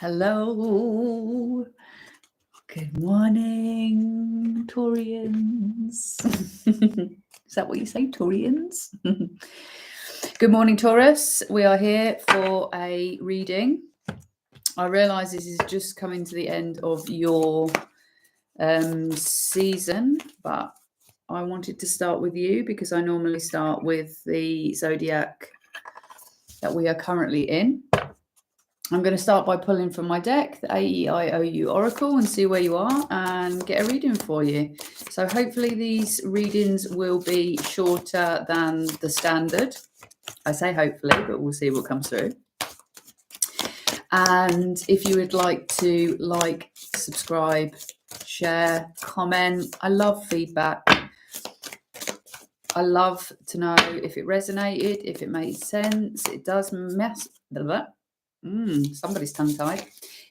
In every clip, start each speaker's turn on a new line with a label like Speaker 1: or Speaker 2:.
Speaker 1: Hello. Good morning, Taurians. Is that what you say, Taurians? Good morning, Taurus. We are here for a reading. I realise this is just coming to the end of your season, but I wanted to start with you because I normally start with the zodiac that we are currently in. I'm going to start by pulling from my deck, the AEIOU Oracle, and see where you are and get a reading for you. So hopefully these readings will be shorter than the standard. I say hopefully, but we'll see what comes through. And if you would like to like, subscribe, share, comment, I love feedback. I love to know if it resonated, if it made sense. It does somebody's tongue-tied.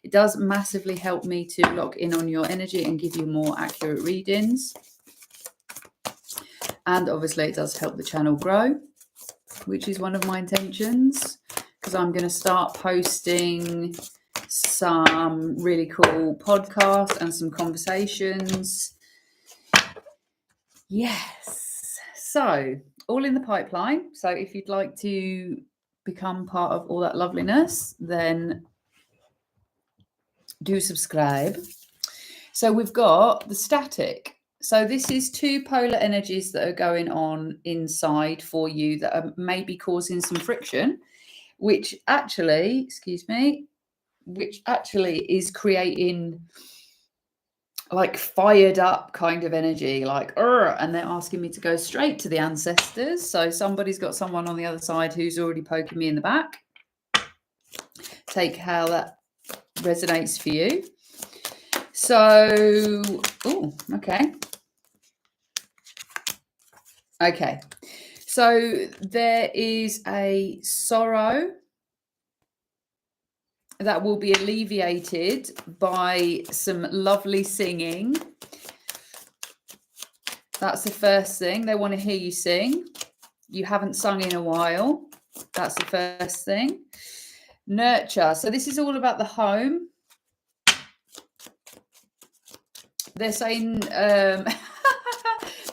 Speaker 1: It does massively help me to lock in on your energy and give you more accurate readings. And obviously it does help the channel grow, which is one of my intentions, because I'm going to start posting some really cool podcasts and some conversations. Yes. So all in the pipeline. So if you'd like to become part of all that loveliness, then do subscribe. So we've got the static. So this is two polar energies that are going on inside for you that are maybe causing some friction, which actually is creating like fired up kind of energy, like and they're asking me to go straight to the ancestors. So somebody's got someone on the other side who's already poking me in the back. Take how that resonates for you. So okay, so there is a sorrow that will be alleviated by some lovely singing. That's the first thing. They want to hear you sing. You haven't sung in a while. That's the first thing. Nurture. So this is all about the home. They're saying they're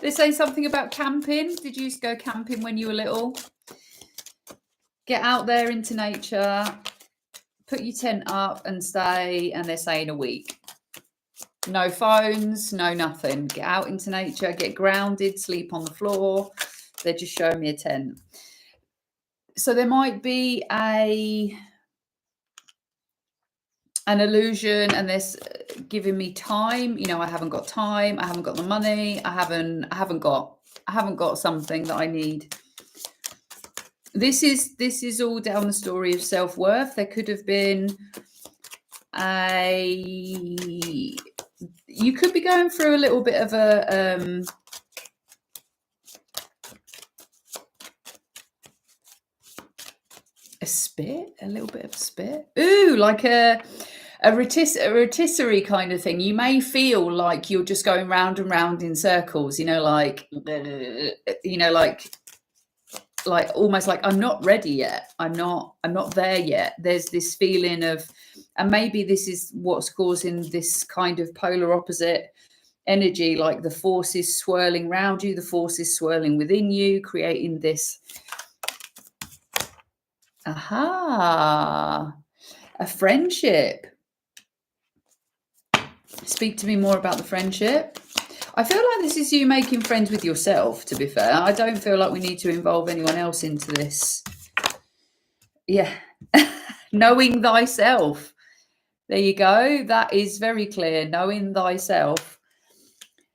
Speaker 1: saying something about camping. Did you used to go camping when you were little? Get out there into nature. Put your tent up and stay, and they're saying a week. No phones, no nothing. Get out into nature, get grounded, sleep on the floor. They're just showing me a tent. So there might be an illusion, and this giving me time. You know, I haven't got time. I haven't got the money. I haven't got something that I need. This is all down the story of self-worth. There could have been you could be going through a little bit of a little bit of a spit. Ooh, like a rotisserie kind of thing. You may feel like you're just going round and round in circles, like almost like I'm not ready yet. I'm not there yet. There's this feeling of, and maybe this is what's causing this kind of polar opposite energy, like the force is swirling around you, the force is swirling within you, creating this a friendship. Speak to me more about the friendship. I feel like this is you making friends with yourself, to be fair. I don't feel like we need to involve anyone else into this. Yeah. Knowing thyself. There you go. That is very clear. Knowing thyself.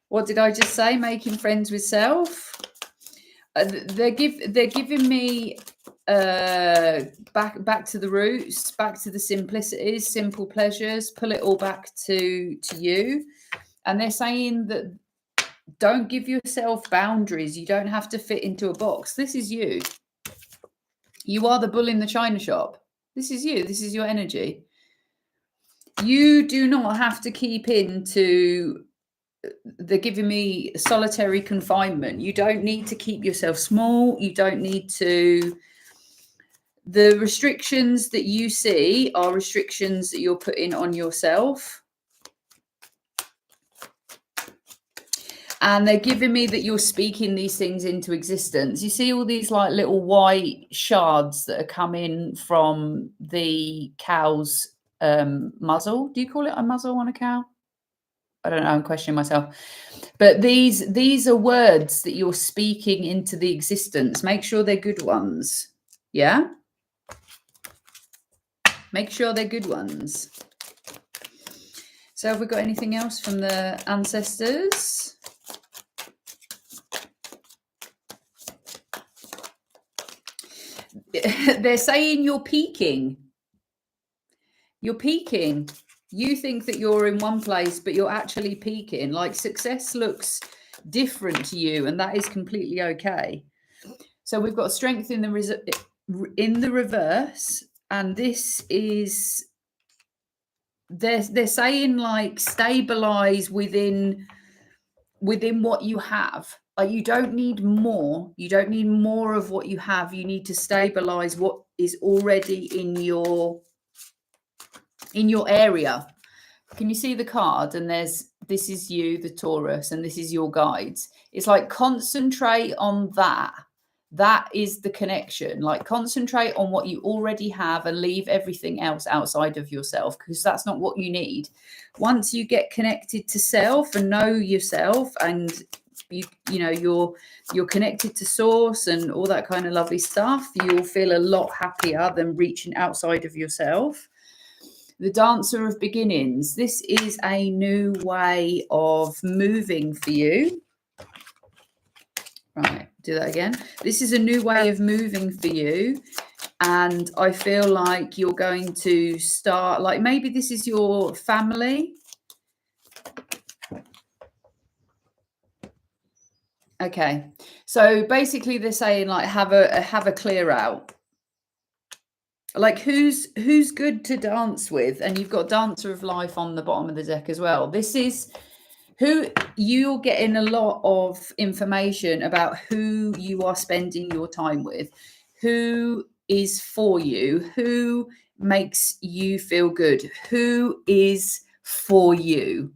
Speaker 1: What did I just say? Making friends with self. They're giving me back to the roots, back to the simplicities, simple pleasures. Pull it all back to you. And they're saying that don't give yourself boundaries. You don't have to fit into a box. This is you. You are the bull in the china shop. This is you. This is your energy. You do not have to keep into, they're giving me solitary confinement. You don't need to keep yourself small. You don't need to The restrictions that you see are restrictions that you're putting on yourself. And they're giving me that you're speaking these things into existence. You see all these like little white shards that are coming from the cow's muzzle. Do you call it a muzzle on a cow? I don't know, I'm questioning myself. But these are words that you're speaking into the existence. Make sure they're good ones. Yeah? Make sure they're good ones. So have we got anything else from the ancestors? They're saying you're peaking. You're peaking. You think that you're in one place, but you're actually peaking. Like success looks different to you, and that is completely okay. So we've got strength in the reverse, and this is they're saying like stabilize within what you have. Like you don't need more. You don't need more of what you have. You need to stabilize what is already in your area. Can you see the card? And this is you, the Taurus, and this is your guides. It's like concentrate on that. That is the connection. Like concentrate on what you already have and leave everything else outside of yourself, because that's not what you need. Once you get connected to self and know yourself, and you know you're connected to source and all that kind of lovely stuff, you'll feel a lot happier than reaching outside of yourself. The Dancer of Beginnings. This is a new way of moving for you. Right, do that again. This is a new way of moving for you. And I feel like you're going to start, like maybe this is your family. Okay. So basically they're saying like have a clear out. Like who's good to dance with, and you've got Dancer of Life on the bottom of the deck as well. This is who you're getting a lot of information about, who you are spending your time with, who is for you, who makes you feel good, who is for you.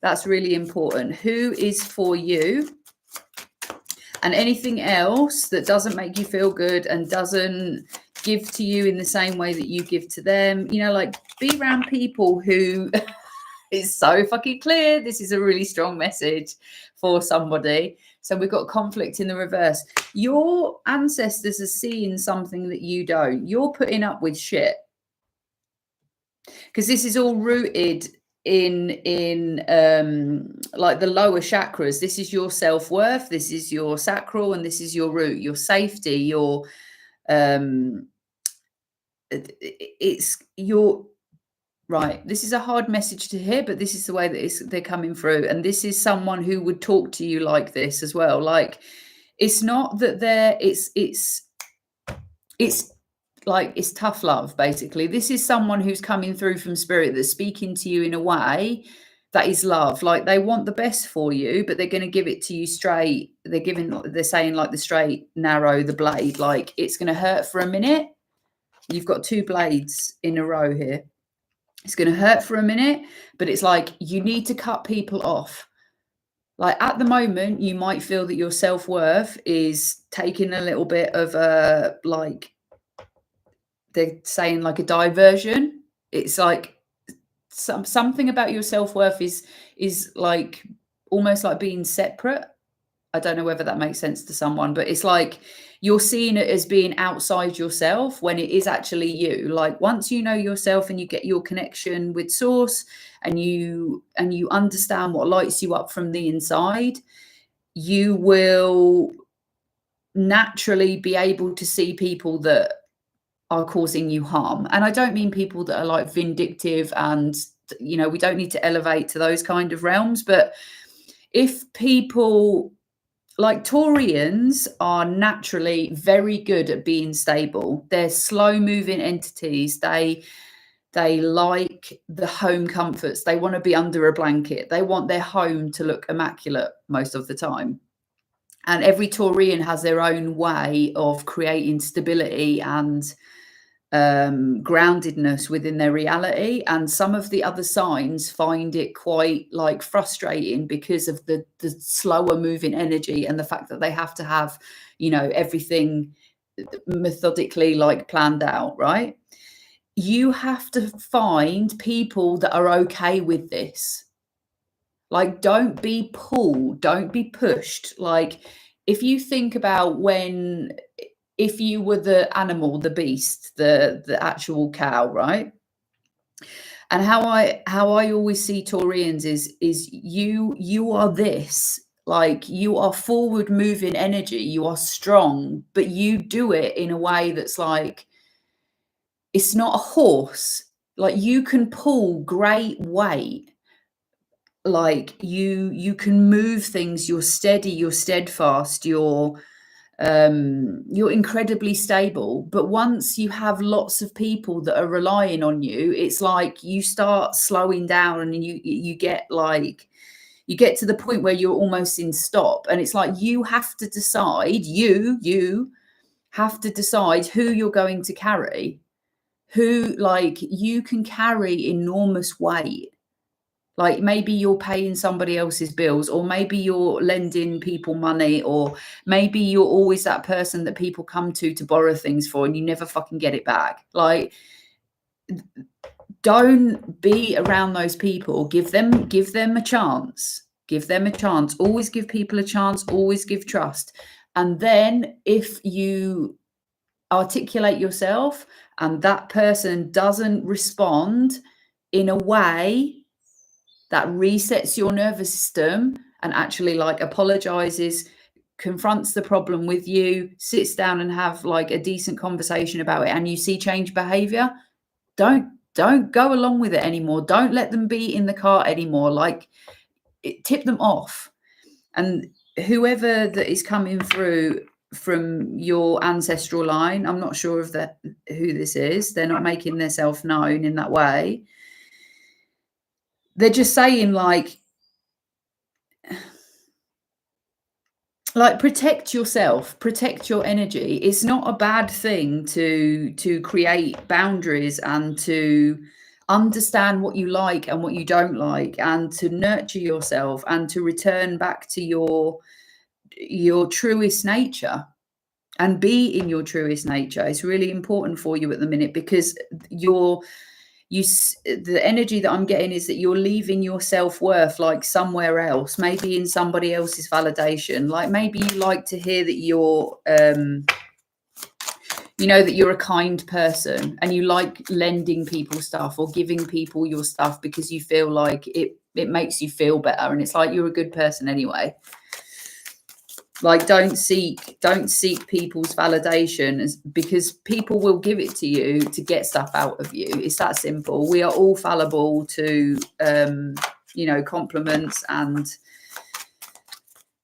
Speaker 1: That's really important. Who is for you, and anything else that doesn't make you feel good and doesn't give to you in the same way that you give to them, you know, like be around people who is so fucking clear. This is a really strong message for somebody. So we've got conflict in the reverse. Your ancestors are seeing something that you don't. You're putting up with shit, because this is all rooted in like the lower chakras. This is your self-worth, this is your sacral, and this is your root, your safety, your it's your right. This is a hard message to hear, but this is the way that they're coming through. And this is someone who would talk to you like this as well. Like it's not that it's like it's tough love, basically. This is someone who's coming through from spirit that's speaking to you in a way that is love. Like they want the best for you, but they're going to give it to you straight. They're saying like the straight, narrow, the blade. Like it's going to hurt for a minute. You've got two blades in a row here. It's going to hurt for a minute, but it's like you need to cut people off. Like at the moment, you might feel that your self-worth is taking a little bit of a, like, they're saying like a diversion. It's like something about your self-worth is like almost like being separate. I don't know whether that makes sense to someone, but it's like you're seeing it as being outside yourself when it is actually you. Like once you know yourself and you get your connection with source and you understand what lights you up from the inside, you will naturally be able to see people that are causing you harm. And I don't mean people that are like vindictive and, you know, we don't need to elevate to those kind of realms. But if people like Taurians are naturally very good at being stable, they're slow moving entities. They like the home comforts. They want to be under a blanket. They want their home to look immaculate most of the time. And every Taurian has their own way of creating stability and groundedness within their reality, and some of the other signs find it quite like frustrating because of the slower moving energy and the fact that they have to have, you know, everything methodically like planned out, right? You have to find people that are okay with this. Like, don't be pulled, don't be pushed. Like, if you think about when, if you were the animal, the beast, the actual cow, right? And how I always see Taurians is you are this, like you are forward moving energy, you are strong, but you do it in a way that's like, it's not a horse. Like, you can pull great weight, like you can move things, you're steady, you're steadfast, you're incredibly stable. But once you have lots of people that are relying on you, it's like you start slowing down, and you get like, you get to the point where you're almost in stop, and it's like you have to decide, you have to decide who you're going to carry, who, like, you can carry enormous weight. Like, maybe you're paying somebody else's bills, or maybe you're lending people money, or maybe you're always that person that people come to borrow things for, and you never fucking get it back. Like, don't be around those people. Give them a chance. Give them a chance. Always give people a chance. Always give trust. And then if you articulate yourself and that person doesn't respond in a way that resets your nervous system and actually like apologizes, confronts the problem with you, sits down and have like a decent conversation about it, and you see change behavior, don't go along with it anymore. Don't let them be in the car anymore. Like, tip them off. And whoever that is coming through from your ancestral line, I'm not sure of that who this is. They're not making themselves known in that way. They're just saying like protect yourself, protect your energy. It's not a bad thing to create boundaries and to understand what you like and what you don't like, and to nurture yourself and to return back to your truest nature and be in your truest nature. It's really important for you at the minute, because the energy that I'm getting is that you're leaving your self-worth like somewhere else, maybe in somebody else's validation. Like, maybe you like to hear that you're you know, that you're a kind person, and you like lending people stuff or giving people your stuff because you feel like it makes you feel better, and it's like you're a good person anyway. Like, don't seek people's validation, because people will give it to you to get stuff out of you. It's that simple. We are all fallible to you know, compliments, and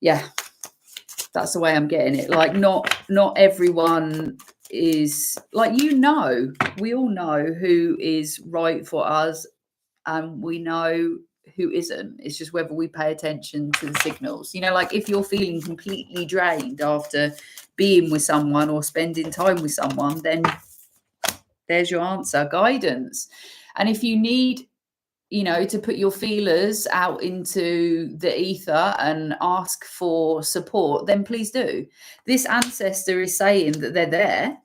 Speaker 1: yeah, that's the way I'm getting it. Like, not everyone is like, you know, we all know who is right for us, and we know who isn't. It's just whether we pay attention to the signals. You know, like, if you're feeling completely drained after being with someone or spending time with someone, then there's your answer, guidance. And if you need, you know, to put your feelers out into the ether and ask for support, then please do. This ancestor is saying that they're there.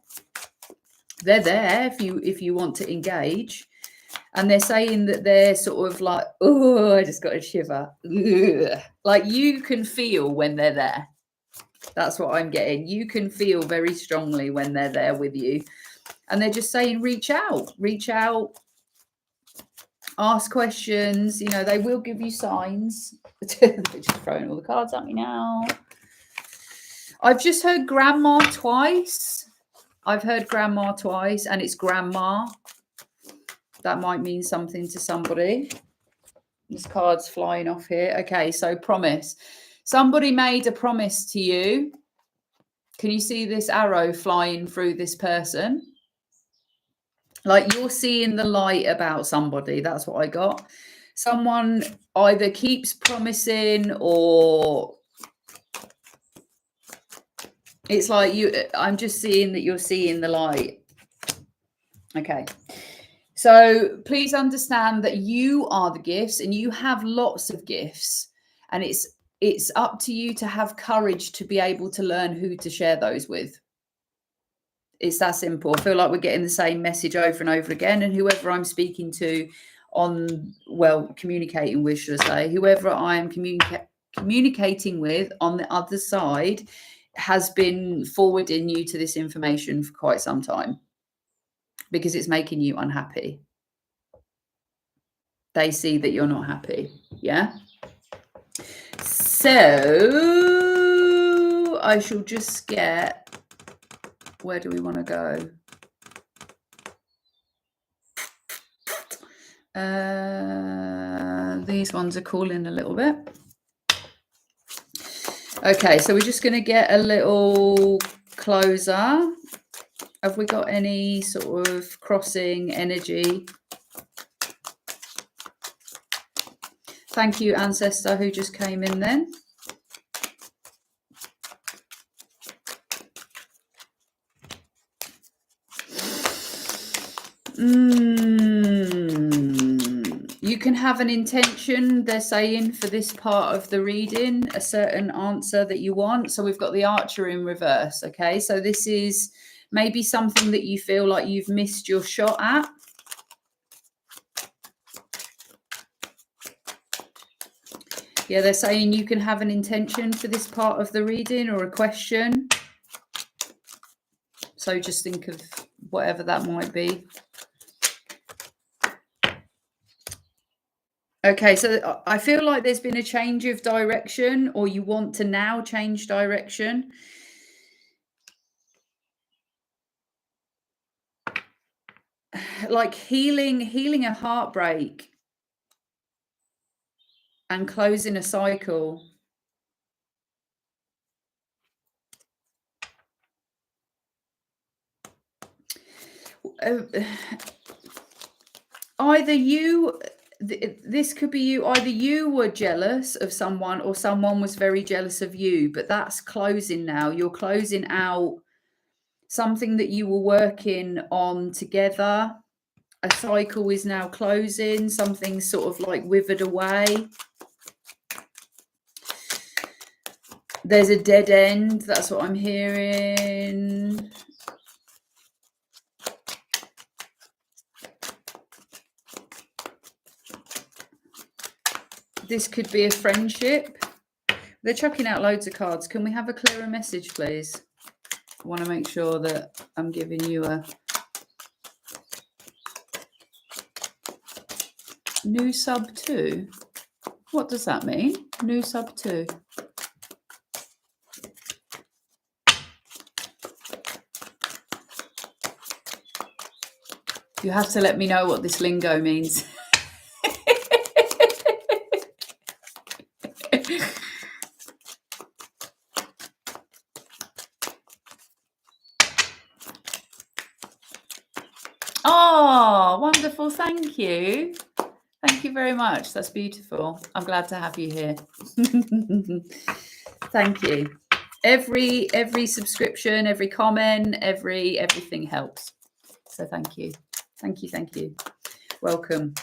Speaker 1: They're there if you want to engage. And they're saying that they're sort of like, oh, I just got a shiver. Ugh. Like, you can feel when they're there. That's what I'm getting. You can feel very strongly when they're there with you. And they're just saying, reach out, ask questions. You know, they will give you signs. They're just throwing all the cards at me now. I've just heard grandma twice. I've heard grandma twice, and it's grandma. That might mean something to somebody. This card's flying off here. Okay, so promise. Somebody made a promise to you. Can you see this arrow flying through this person? Like, you're seeing the light about somebody. That's what I got. Someone either keeps promising, or it's like I'm just seeing that you're seeing the light. Okay. So please understand that you are the gifts and you have lots of gifts, and it's up to you to have courage to be able to learn who to share those with. It's that simple. I feel like we're getting the same message over and over again, and whoever I'm speaking to communicating with, should I say, whoever I am communicating with on the other side has been forwarding you to this information for quite some time, because it's making you unhappy. They see that you're not happy. Yeah. So I shall just get, where do we want to go? These ones are calling a little bit. Okay, so we're just going to get a little closer. Have we got any sort of crossing energy? Thank you, Ancestor, who just came in then. You can have an intention, they're saying, for this part of the reading, a certain answer that you want. So we've got the Archer in reverse, okay? So this is maybe something that you feel like you've missed your shot at. Yeah, they're saying you can have an intention for this part of the reading or a question. So just think of whatever that might be. Okay, so I feel like there's been a change of direction, or you want to now change direction. Like healing a heartbreak and closing a cycle. Either you, this could be you, either you were jealous of someone or someone was very jealous of you, but that's closing now. You're closing out something that you were working on together. A cycle is now closing, something's sort of like withered away. There's a dead end, that's what I'm hearing. This could be a friendship. They're chucking out loads of cards. Can we have a clearer message, please? I want to make sure that I'm giving you a new sub 2. What does that mean? New sub 2. You have to let me know what this lingo means. Oh, wonderful. Thank you. Thank you very much. That's beautiful. I'm glad to have you here. Thank you. Every subscription, every comment, everything helps. So thank you. Thank you. Thank you. Welcome.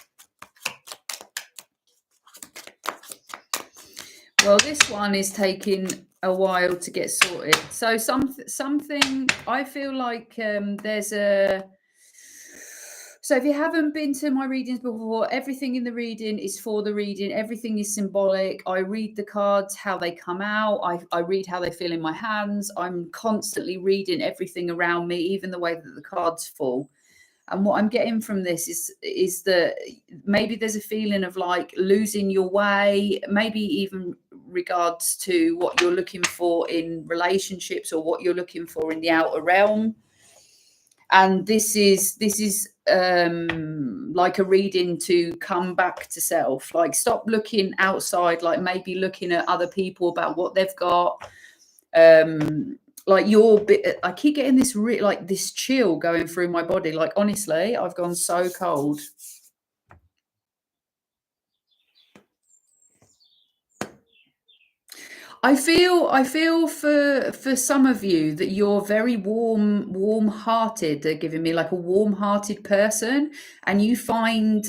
Speaker 1: Well, this one is taking a while to get sorted. So something I feel like there's a. So if you haven't been to my readings before, everything in the reading is for the reading. Everything is symbolic. I read the cards, how they come out. I read how they feel in my hands. I'm constantly reading everything around me, even the way that the cards fall. And what I'm getting from this is that maybe there's a feeling of like losing your way, maybe even regards to what you're looking for in relationships or what you're looking for in the outer realm. And this is like a reading to come back to self, like stop looking outside, like maybe looking at other people about what they've got. Like I keep getting this like this chill going through my body. Like honestly, I've gone so cold. I feel for some of you that you're very warm-hearted. They're giving me like a warm-hearted person, and you find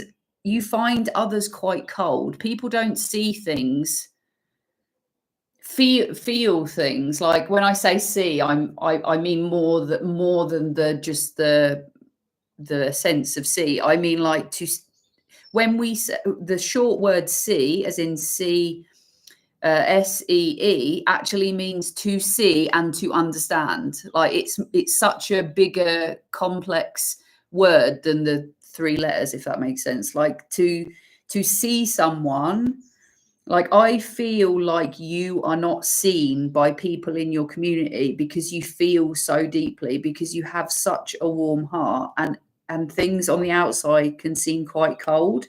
Speaker 1: others quite cold. People don't see things, feel things. Like when I say see, I mean more than just the sense of see. I mean like when we say the short word see, as in see. SEE actually means to see and to understand. Like it's such a bigger, complex word than the 3 letters, if that makes sense. Like to see someone, like I feel like you are not seen by people in your community because you feel so deeply, because you have such a warm heart, and things on the outside can seem quite cold.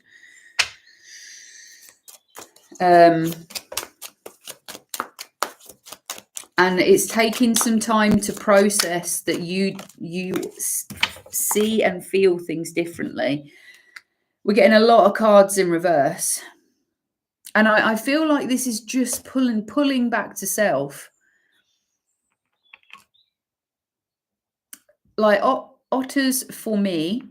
Speaker 1: And it's taking some time to process that you see and feel things differently. We're getting a lot of cards in reverse. And I feel like this is just pulling back to self. Like otters for me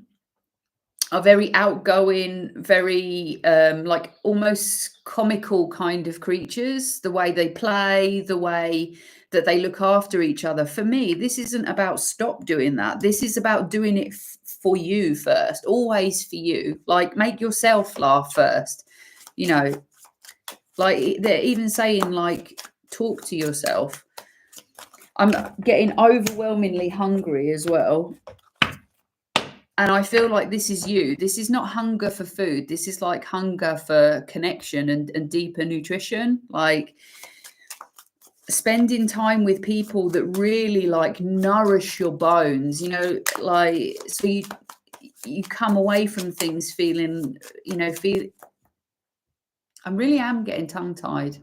Speaker 1: are very outgoing, very like almost comical kind of creatures. The way they play, the way that they look after each other. For me, this isn't about stop doing that. This is about doing it for you first, always for you. Like make yourself laugh first, you know, like they're even saying like talk to yourself. I'm getting overwhelmingly hungry as well. And I feel like this is you. This is not hunger for food. This is like hunger for connection and deeper nutrition. Like spending time with people that really like nourish your bones, you know, like so you come away from things feeling, you know, I really am getting tongue-tied.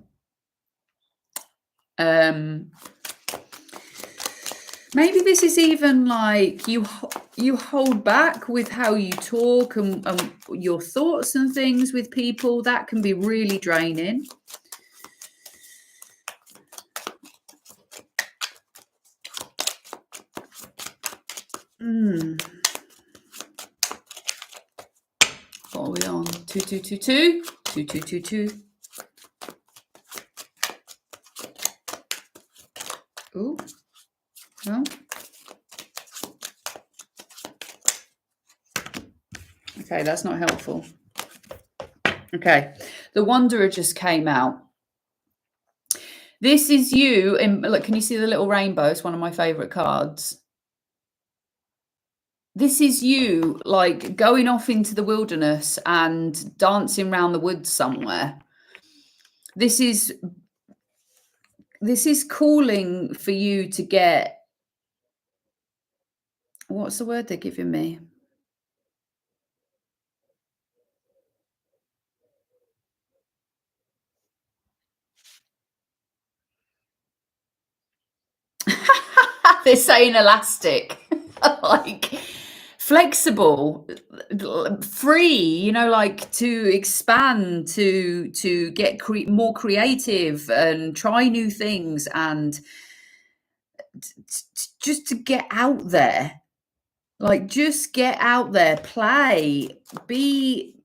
Speaker 1: Maybe this is even like you hold back with how you talk and your thoughts and things with people. That can be really draining. What are we on? 2222? 2222. Ooh. No. Okay, that's not helpful. Okay, the Wanderer just came out. This is you. Look, can you see the little rainbow? It's one of my favorite cards. This is you, like going off into the wilderness and dancing around the woods somewhere. This is calling for you to get, what's the word they're giving me? They're saying elastic, like flexible, free, you know, like to expand, to get more creative and try new things, and just to get out there. Like just get out there, play, be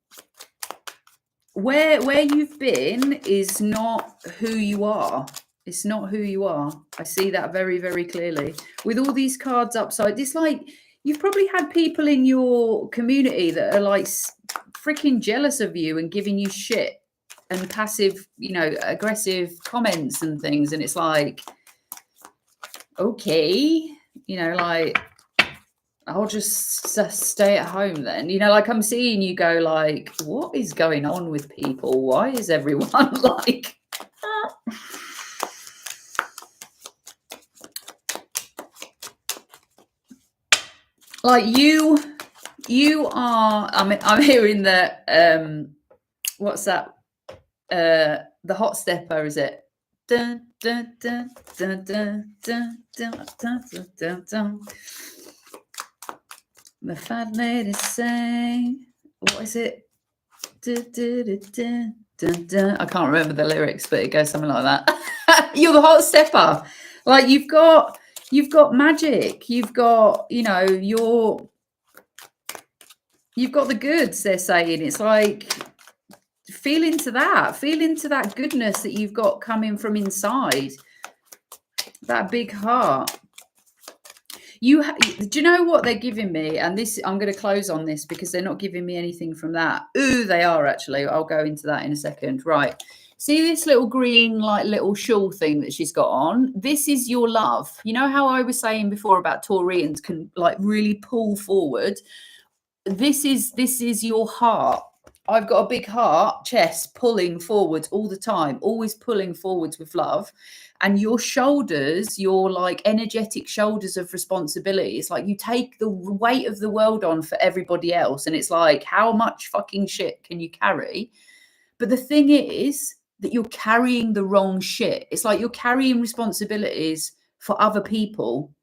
Speaker 1: where you've been is not who you are. It's not who you are. I see that very, very clearly. With all these cards upside, it's like you've probably had people in your community that are like freaking jealous of you and giving you shit and passive, you know, aggressive comments and things. And it's like, okay, you know, like I'll just stay at home then. You know, like I'm seeing you go like, what is going on with people? Why is everyone like... Like you are, I'm hearing the, what's that? The hot stepper, is it? Dun, dun, dun, dun, dun, dun, dun, dun, dun, dun. The fat lady saying, what is it? Dun, dun, dun, dun, dun, dun. I can't remember the lyrics, but it goes something like that. You're the hot stepper. Like you've got magic. You've got, you know, you've got the goods, they're saying. It's like feel into that goodness that you've got coming from inside. That big heart. Do you know what they're giving me? And this, I'm going to close on this because they're not giving me anything from that. Ooh, they are actually. I'll go into that in a second. Right. See this little green, like little shawl thing that she's got on? This is your love. You know how I was saying before about Taurians can like really pull forward? This is your heart. I've got a big heart, chest, pulling forwards all the time, always pulling forwards with love. And your shoulders, your like energetic shoulders of responsibility, it's like you take the weight of the world on for everybody else. And it's like, how much fucking shit can you carry? But the thing is that you're carrying the wrong shit. It's like you're carrying responsibilities for other people.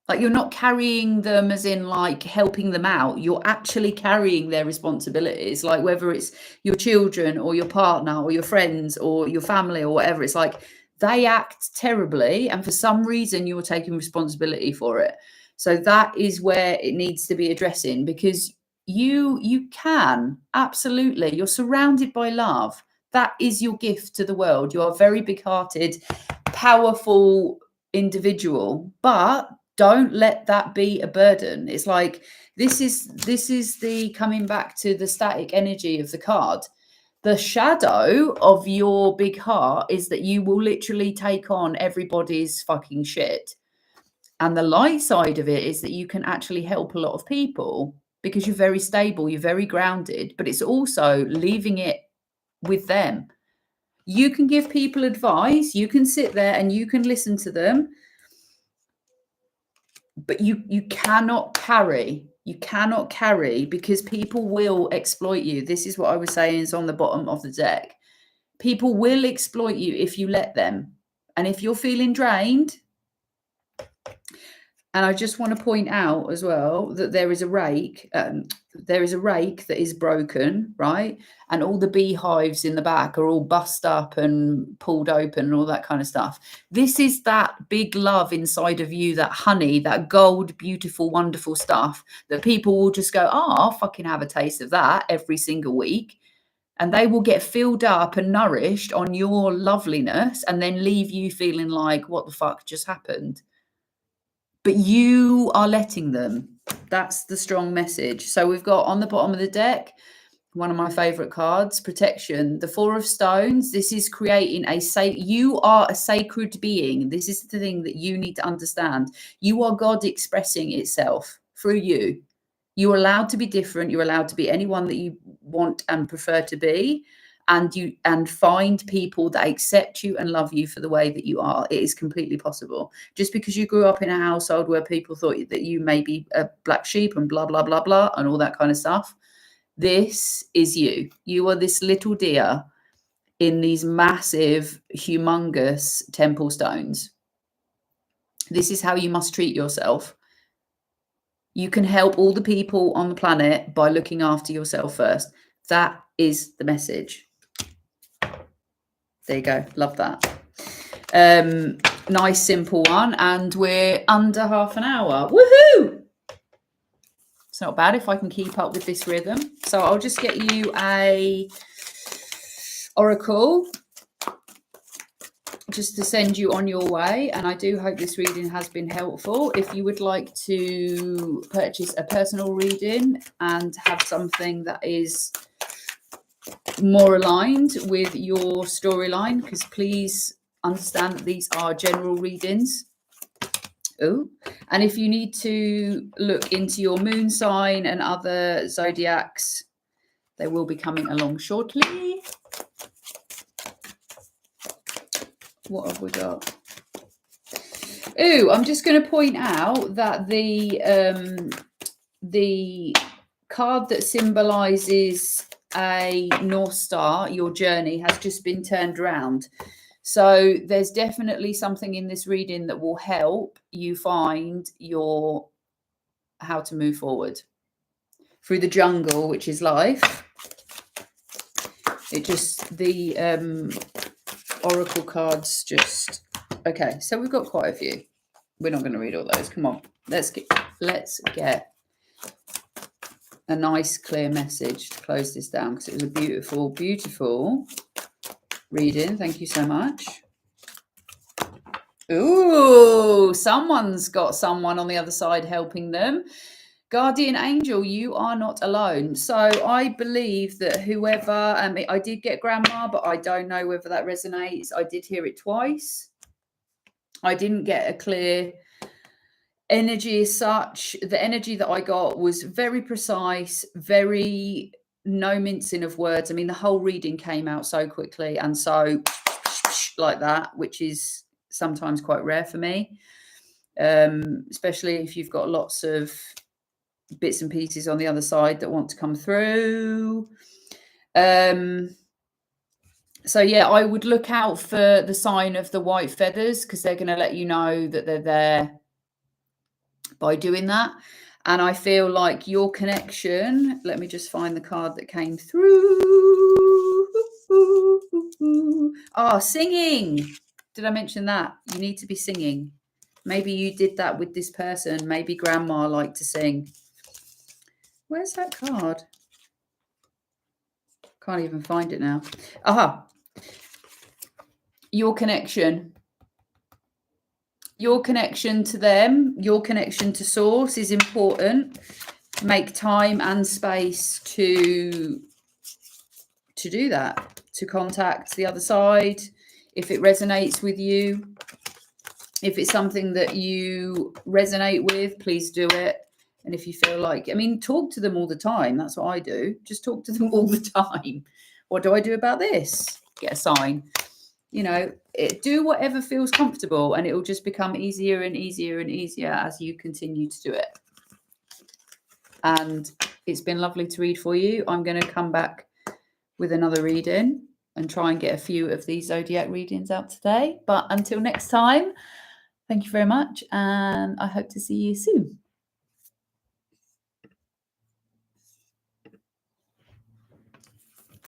Speaker 1: Like you're not carrying them as in like helping them out. You're actually carrying their responsibilities, like whether it's your children or your partner or your friends or your family or whatever. It's like they act terribly and for some reason you're taking responsibility for it. So that is where it needs to be addressing, because you can absolutely, you're surrounded by love. That is your gift to the world. You are a very big-hearted, powerful individual, but don't let that be a burden. It's like this is the coming back to the static energy of the card. The shadow of your big heart is that you will literally take on everybody's fucking shit. And the light side of it is that you can actually help a lot of people because you're very stable, you're very grounded, but it's also leaving it with them. You can give people advice, you can sit there and you can listen to them, but you cannot carry because people will exploit you. This is what I was saying is on the bottom of the deck. People will exploit you if you let them. And if you're feeling drained, and I just want to point out as well that there is a rake. There is a rake that is broken, right? And all the beehives in the back are all bust up and pulled open and all that kind of stuff. This is that big love inside of you, that honey, that gold, beautiful, wonderful stuff that people will just go, oh, I'll fucking have a taste of that every single week. And they will get filled up and nourished on your loveliness and then leave you feeling like, what the fuck just happened? But you are letting them. That's the strong message. So we've got on the bottom of the deck, one of my favorite cards, protection, the Four of Stones. This is creating you are a sacred being. This is the thing that you need to understand. You are God expressing itself through you. You're allowed to be different. You're allowed to be anyone that you want and prefer to be. And find people that accept you and love you for the way that you are. It is completely possible. Just because you grew up in a household where people thought that you may be a black sheep and blah, blah, blah, blah, and all that kind of stuff. This is you. You are this little deer in these massive, humongous temple stones. This is how you must treat yourself. You can help all the people on the planet by looking after yourself first. That is the message. There you go. Love that. Nice, simple one. And we're under half an hour. Woohoo! It's not bad if I can keep up with this rhythm. So I'll just get you a oracle just to send you on your way. And I do hope this reading has been helpful. If you would like to purchase a personal reading and have something that is more aligned with your storyline, because please understand that these are general readings. Oh, and if you need to look into your moon sign and other zodiacs, they will be coming along shortly. What have we got? Oh, I'm just going to point out that the card that symbolizes a North Star, your journey, has just been turned around. So there's definitely something in this reading that will help you find how to move forward through the jungle, which is life. It just, the oracle cards just... Okay, so we've got quite a few. We're not going to read all those. Come on. Let's get a nice clear message to close this down, because it was a beautiful, beautiful reading. Thank you so much. Ooh, someone's got someone on the other side helping them. Guardian angel, you are not alone. So I believe that whoever, I did get grandma, but I don't know whether that resonates. I did hear it twice. I didn't get a clear energy as such. The energy that I got was very precise, very no mincing of words. I mean, the whole reading came out so quickly and so like that, which is sometimes quite rare for me, especially if you've got lots of bits and pieces on the other side that want to come through. So yeah, I would look out for the sign of the white feathers, because they're going to let you know that they're there by doing that. And I feel like your connection, let me just find the card that came through. Oh, singing. Did I mention that? You need to be singing. Maybe you did that with this person. Maybe grandma liked to sing. Where's that card? Can't even find it now. Aha. Your connection. Your connection to them, your connection to source is important. Make time and space to do that, to contact the other side. If it resonates with you, if it's something that you resonate with, please do it. And if you feel like, I mean, talk to them all the time. That's what I do. Just talk to them all the time. What do I do about this? Get a sign. You know, do whatever feels comfortable, and it will just become easier and easier and easier as you continue to do it. And it's been lovely to read for you. I'm going to come back with another reading and try and get a few of these zodiac readings out today. But until next time, thank you very much, and I hope to see you soon.